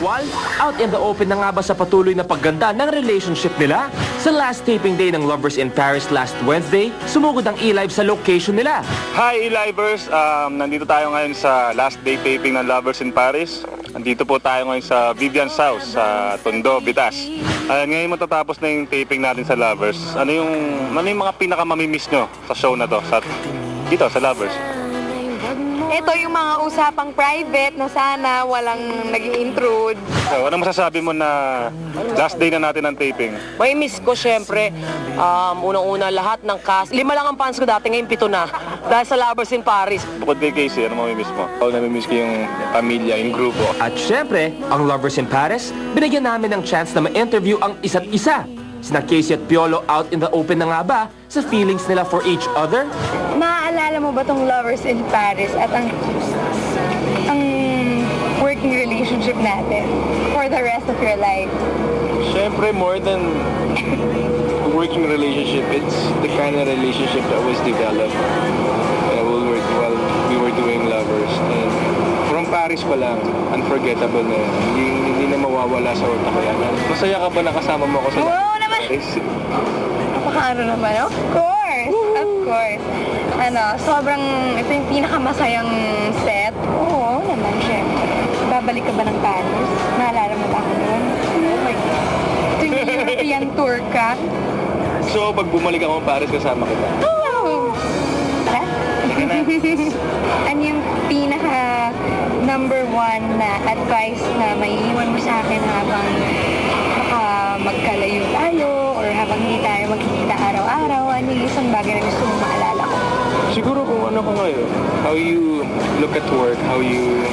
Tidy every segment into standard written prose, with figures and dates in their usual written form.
aktwal? Out in the open na nga ba sa patuloy na pagganda ng relationship nila? Sa last taping day ng Lovers in Paris last Wednesday, sumugod ang E-Live sa location nila. Hi E-Livers! Nandito tayo ngayon sa last day taping ng Lovers in Paris. Nandito po tayo ngayon sa Vivian's house sa Tondo, Bitas. Ngayon matatapos na yung taping natin sa Lovers. Ano yung mga pinaka-mamimiss nyo sa show na to? Dito sa Lovers. Ito yung mga usapang private na sana walang nag-i-intrude. So, ano masasabi mo na last day na natin ng taping? May miss ko syempre, unang-una lahat ng cast. 5 lang ang fans ko dati, ngayon 7 na. Dahil sa Lovers in Paris. Bukod kay Casey, ano mamimiss mo? Ako namimiss ko yung pamilya, yung grupo. At syempre, ang Lovers in Paris, binigyan namin ng chance na ma-interview ang isa't isa. Sina Casey at Piolo out in the open na nga ba sa feelings nila for each other? Naaalala mo ba tong Lovers in Paris at ang working relationship natin for the rest of your life? Siyempre, more than a working relationship, it's the kind of relationship that was developed while we were doing Lovers. And from Paris pa lang, unforgettable na yun. Hindi na mawawala sa utak ko yan. Masaya ka ba nakasama mo ako sa Oo naman! Napakaano naman, of course! Of course! Sobrang, ito yung pinakamasayang set. Oo naman, syempre. Babalik ka ba ng Paris? Naalala mo ba ako doon? Oh my God. Ito yung European tour ka. So, pag bumalik ako ng Paris, kasama kita. Oh! Tara? Ano yung pinaka number 1 na advice na may iwan mo sa akin habang magkalayo tayo or habang hindi tayo magkikita araw-araw? Ano yung isang bagay na gusto mong maalala ko? Siguro kung ano ko ngayon, how you look at work, how you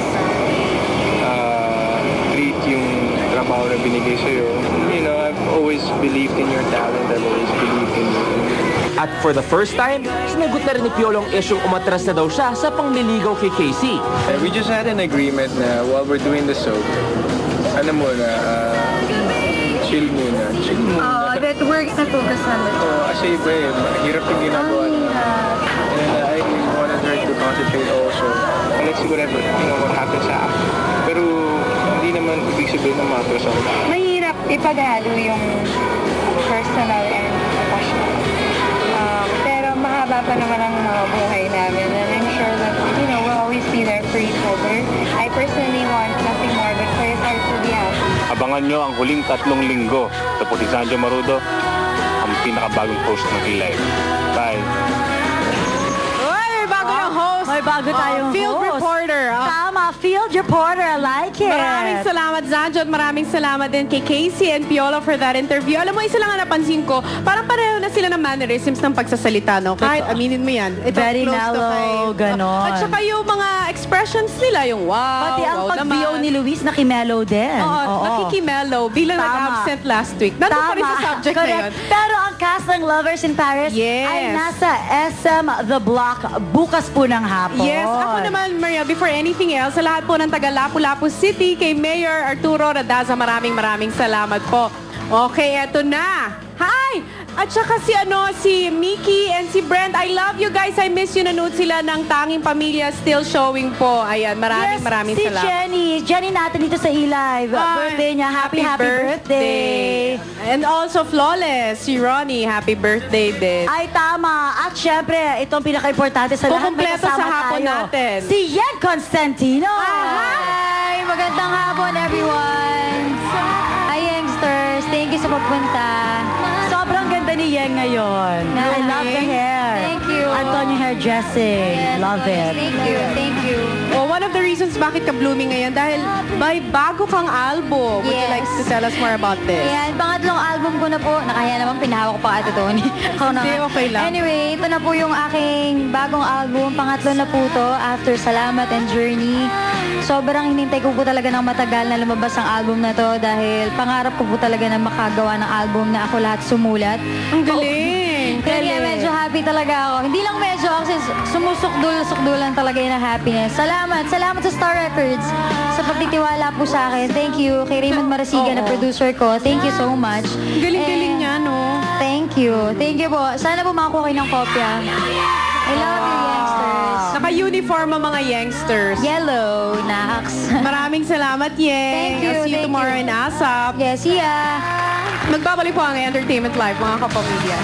treat yung trabaho na binigay sa'yo. You know, I've always believed in your talent, I've always believed in you. At for the first time, sinagot na rin ni Piolo ang isyong umatras na daw siya sa pangliligaw kay Casey. We just had an agreement na while we're doing the soap, chill muna. That work na focus naman. Kasi iba mahirap yung ginagawa niya. And I wanted her to concentrate also. And let's see whatever, what happens after. Pero hindi naman ibig sabihin na matras ako. Mahirap ipaghalo yung personal and professional. Pero mahaba pa naman ang mga buhay namin. And I'm sure that, we'll always be there for each other. I personally want nothing more but for your heart to be happy. Abangan nyo ang huling 3 linggo. Ito po si Sanjo Marudo, ang pinakabagong host ng E-Live. Bye! May bago ng host. May bago tayong Field host. reporter. Tama, field reporter. I like it. Maraming salamat, Zanjo, at maraming salamat din kay Casey and Piolo for that interview. Alam mo, isa lang ang napansin ko, parang pareho na sila ng mannerisms ng pagsasalita, no? Kahit aminin mo yan. Ito, Very close to mellow, ganon. At saka yung mga expressions nila, yung wow, Pati ang wow pag-bio naman. ni Luis nakimelo din. Oo, nakikimellow. Bilang Tama. nag-absent last week. Nandun pa rin sa subject na yun. Pero ang cast ng Lovers in Paris Yes. ay nasa SM The Block bukas po ng hapon. Yes, ako naman, Maria, before anything else, sa lahat po ng taga Lapu-Lapu City, kay Mayor Arturo Radaza, maraming salamat po. Okay, eto na. Hi! At saka si Mickey and si Brent, I love you guys. I miss you. Nanood sila ng Tanging Pamilya, still showing po. Ayan, maraming si salamat. Jenny natin dito sa E-Live. Birthday niya. Happy birthday. And also Flawless, si Ronnie, happy birthday din. Ay, tama. At syempre, itong pinaka-importante sa lahat. Kukumpleto sa hapon natin. Si Yen Constantino. Hi! Magandang hapon, everyone! Hi, youngsters! Thank you sa pagpunta. Sobrang ganda ni Yen ngayon. I love the hair. Thank you. Antonio hairdressing. Love it. Thank you. Oh, one of the reasons bakit ka blooming ngayon dahil may bago kang album. Would you Yes. like to tell us more about this? Ayan, pangatlong album ko na po. Nakaya naman, pinahawak ko pa ito, Tony. Ako na. Hindi, okay lang. Anyway, ito na po yung aking bagong album. Pangatlo na po to, After Salamat and Journey. Sobrang hinintay ko po talaga ng matagal na lumabas ang album na to dahil pangarap ko po talaga na makagawa ng album na ako lahat sumulat. Ang galing. Kaya medyo happy talaga ako. Hindi lang medyo kasi sumusukdulan talaga yun ng happiness. Salamat sa Star Records sa pagtitiwala po sa akin. Thank you kay Raymond Marasiga na producer ko. Thank you so much. Galing-galing niya, no? Thank you. Thank you po. Sana po makakuha kayo ng kopya. I love you, youngsters. Saka uniform ang mga youngsters. Yellow, Nax. Maraming salamat, Yeng. Thank you, I'll see you thank tomorrow you. in ASAP. Yes, yeah. Magbabalik po ang Entertainment Live, mga kapamilya.